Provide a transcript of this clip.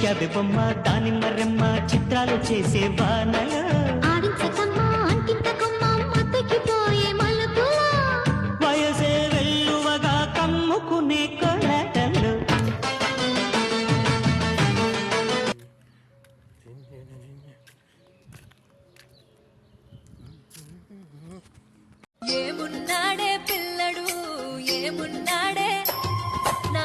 మురిశావి బొమ్మ దానిమ్మ రెమ్మ చిత్రాలు చేసే వానలో వయసే వెల్లువగా కమ్ముకునే కొలటలు ఏమున్నాడే పిల్లడు ఏమున్నాడే నా